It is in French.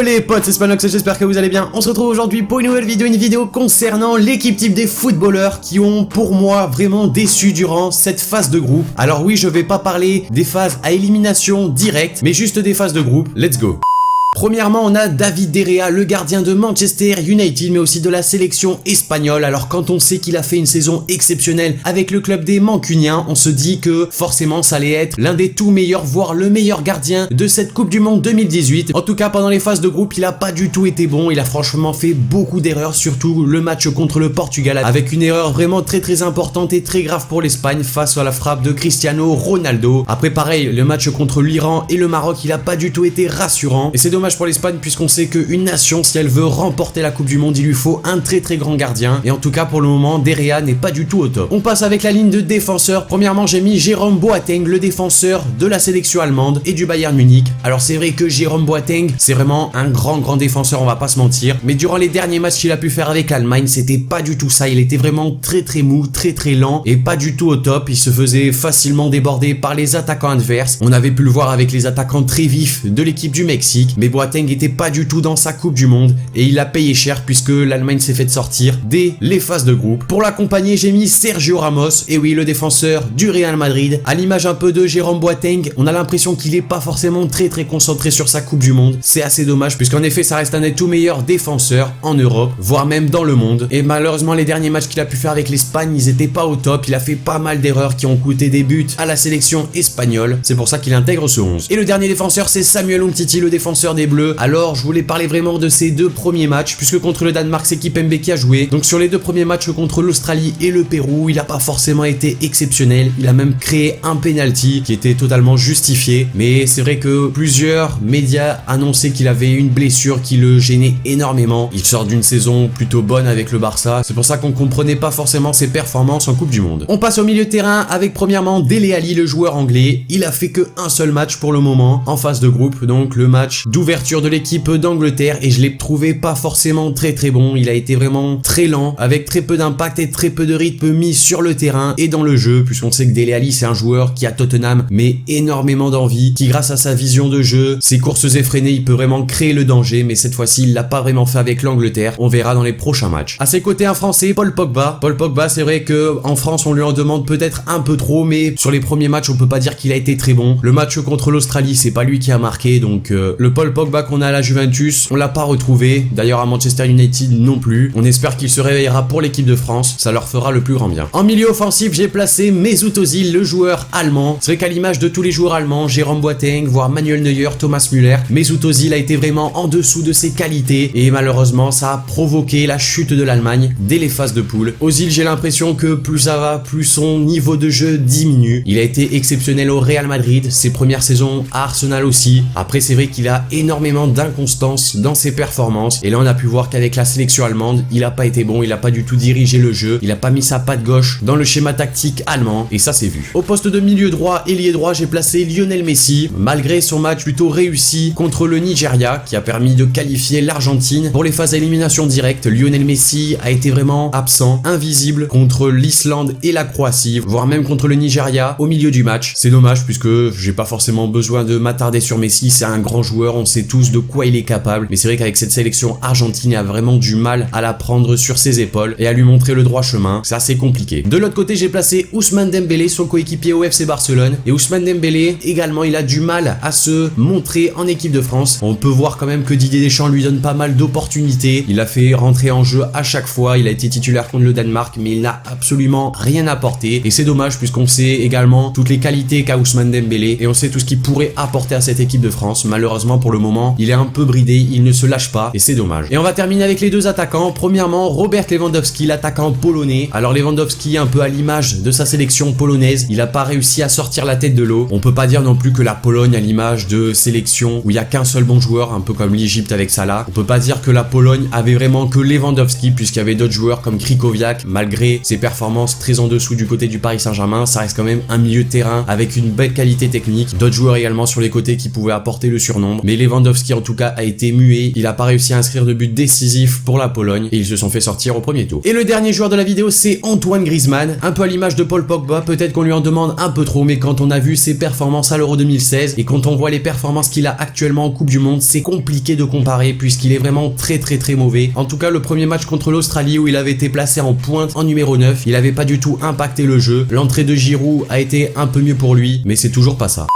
Les potes, c'est Spanox, j'espère que vous allez bien. On se retrouve aujourd'hui pour une nouvelle vidéo, concernant l'équipe type des footballeurs qui ont pour moi vraiment déçu durant cette phase de groupe. Alors oui, je vais pas parler des phases à élimination directe, mais juste des phases de groupe. Let's go. Premièrement, on a David De Gea, le gardien de Manchester United, mais aussi de la sélection espagnole. Alors quand on sait qu'il a fait une saison exceptionnelle avec le club des Mancuniens, on se dit que forcément ça allait être l'un des tout meilleurs, voire le meilleur gardien de cette Coupe du Monde 2018. En tout cas, pendant les phases de groupe, il a pas du tout été bon. Il a franchement fait beaucoup d'erreurs, surtout le match contre le Portugal, avec une erreur vraiment très importante et très grave pour l'Espagne face à la frappe de Cristiano Ronaldo. Après pareil, le match contre l'Iran et le Maroc, il a pas du tout été rassurant. Et c'est dommage pour l'Espagne puisqu'on sait qu'une nation, si elle veut remporter la Coupe du Monde, il lui faut un très grand gardien. Et en tout cas pour le moment, De Gea n'est pas du tout au top. On passe avec la ligne de défenseurs. Premièrement, j'ai mis Jérôme Boateng, le défenseur de la sélection allemande et du Bayern Munich. Alors c'est vrai que Jérôme Boateng, c'est vraiment un grand défenseur, on va pas se mentir. Mais durant les derniers matchs qu'il a pu faire avec l'Allemagne, c'était pas du tout ça. Il était vraiment très mou, très lent et pas du tout au top. Il se faisait facilement déborder par les attaquants adverses. On avait pu le voir avec les attaquants très vifs de l'équipe du Mexique. Mais Boateng était pas du tout dans sa Coupe du Monde et il a payé cher puisque l'Allemagne s'est fait sortir dès les phases de groupe. Pour l'accompagner, j'ai mis Sergio Ramos, et oui, le défenseur du Real Madrid. À l'image un peu de Jérôme Boateng, on a l'impression qu'il est pas forcément très concentré sur sa Coupe du Monde. C'est assez dommage puisqu'en effet, ça reste un des tout meilleurs défenseurs en Europe, voire même dans le monde. Et malheureusement, les derniers matchs qu'il a pu faire avec l'Espagne, ils étaient pas au top. Il a fait pas mal d'erreurs qui ont coûté des buts à la sélection espagnole. C'est pour ça qu'il intègre ce 11. Et le dernier défenseur, c'est Samuel Umtiti, le défenseur des Bleus. Alors, je voulais parler vraiment de ces deux premiers matchs, puisque contre le Danemark, c'est Kimpembe qui a joué. Donc sur les deux premiers matchs contre l'Australie et le Pérou, il n'a pas forcément été exceptionnel. Il a même créé un penalty qui était totalement justifié. Mais c'est vrai que plusieurs médias annonçaient qu'il avait une blessure qui le gênait énormément. Il sort d'une saison plutôt bonne avec le Barça. C'est pour ça qu'on comprenait pas forcément ses performances en Coupe du Monde. On passe au milieu de terrain avec premièrement Dele Alli, le joueur anglais. Il a fait que un seul match pour le moment en phase de groupe, donc le match d'ouverture de l'équipe d'Angleterre, et je l'ai trouvé pas forcément très bon. Il a été vraiment très lent, avec très peu d'impact et très peu de rythme mis sur le terrain et dans le jeu, puisqu'on sait que Dele Alli, c'est un joueur qui à Tottenham met énormément d'envie, qui grâce à sa vision de jeu, ses courses effrénées, il peut vraiment créer le danger, mais cette fois-ci il l'a pas vraiment fait avec l'Angleterre. On verra dans les prochains matchs. À ses côtés, un Français, Paul Pogba. Paul Pogba, c'est vrai que en France on lui en demande peut-être un peu trop, mais sur les premiers matchs on peut pas dire qu'il a été très bon. Le match contre l'Australie, c'est pas lui qui a marqué, donc le Paul Pogba qu'on a à la Juventus, on l'a pas retrouvé. D'ailleurs à Manchester United non plus. On espère qu'il se réveillera pour l'équipe de France, ça leur fera le plus grand bien. En milieu offensif, j'ai placé Mesut Özil, le joueur allemand. C'est vrai qu'à l'image de tous les joueurs allemands, Jérôme Boateng, voire Manuel Neuer, Thomas Müller, Mesut Özil a été vraiment en dessous de ses qualités et malheureusement ça a provoqué la chute de l'Allemagne dès les phases de poule. Özil, j'ai l'impression que plus ça va, plus son niveau de jeu diminue. Il a été exceptionnel au Real Madrid, ses premières saisons à Arsenal aussi. Après c'est vrai qu'il a énormément d'inconstance dans ses performances et là on a pu voir qu'avec la sélection allemande, il a pas été bon, il a pas du tout dirigé le jeu, il a pas mis sa patte gauche dans le schéma tactique allemand et ça c'est vu. Au poste de milieu droit, ailier droit, j'ai placé Lionel Messi. Malgré son match plutôt réussi contre le Nigeria qui a permis de qualifier l'Argentine pour les phases à élimination directe, Lionel Messi a été vraiment absent, invisible contre l'Islande et la Croatie, voire même contre le Nigeria au milieu du match. C'est dommage puisque j'ai pas forcément besoin de m'attarder sur Messi, c'est un grand joueur, on sait tous de quoi il est capable, mais c'est vrai qu'avec cette sélection argentine, il a vraiment du mal à la prendre sur ses épaules et à lui montrer le droit chemin. C'est assez compliqué. De l'autre côté, j'ai placé Ousmane Dembélé, son coéquipier au FC Barcelone. Et Ousmane Dembélé, également, il a du mal à se montrer en équipe de France. On peut voir quand même que Didier Deschamps lui donne pas mal d'opportunités. Il a fait rentrer en jeu à chaque fois. Il a été titulaire contre le Danemark, mais il n'a absolument rien apporté. Et c'est dommage puisqu'on sait également toutes les qualités qu'a Ousmane Dembélé et on sait tout ce qu'il pourrait apporter à cette équipe de France. Malheureusement, pour le moment, il est un peu bridé. Il ne se lâche pas et c'est dommage. Et on va terminer avec les deux attaquants. Premièrement, Robert Lewandowski, l'attaquant polonais. Alors Lewandowski, un peu à l'image de sa sélection polonaise, il a pas réussi à sortir la tête de l'eau. On peut pas dire non plus que la Pologne, à l'image de sélection où il y a qu'un seul bon joueur, un peu comme l'Égypte avec Salah, on peut pas dire que la Pologne avait vraiment que Lewandowski puisqu'il y avait d'autres joueurs comme Krychowiak. Malgré ses performances très en dessous du côté du Paris Saint-Germain, ça reste quand même un milieu de terrain avec une belle qualité technique. D'autres joueurs également sur les côtés qui pouvaient apporter le surnombre. Mais Lewandowski en tout cas a été muet, il a pas réussi à inscrire de but décisif pour la Pologne et ils se sont fait sortir au premier tour. Et le dernier joueur de la vidéo c'est Antoine Griezmann, un peu à l'image de Paul Pogba, peut-être qu'on lui en demande un peu trop, mais quand on a vu ses performances à l'Euro 2016 et quand on voit les performances qu'il a actuellement en Coupe du Monde, c'est compliqué de comparer puisqu'il est vraiment très mauvais. En tout cas le premier match contre l'Australie où il avait été placé en pointe en numéro 9, il avait pas du tout impacté le jeu, l'entrée de Giroud a été un peu mieux pour lui, mais c'est toujours pas ça.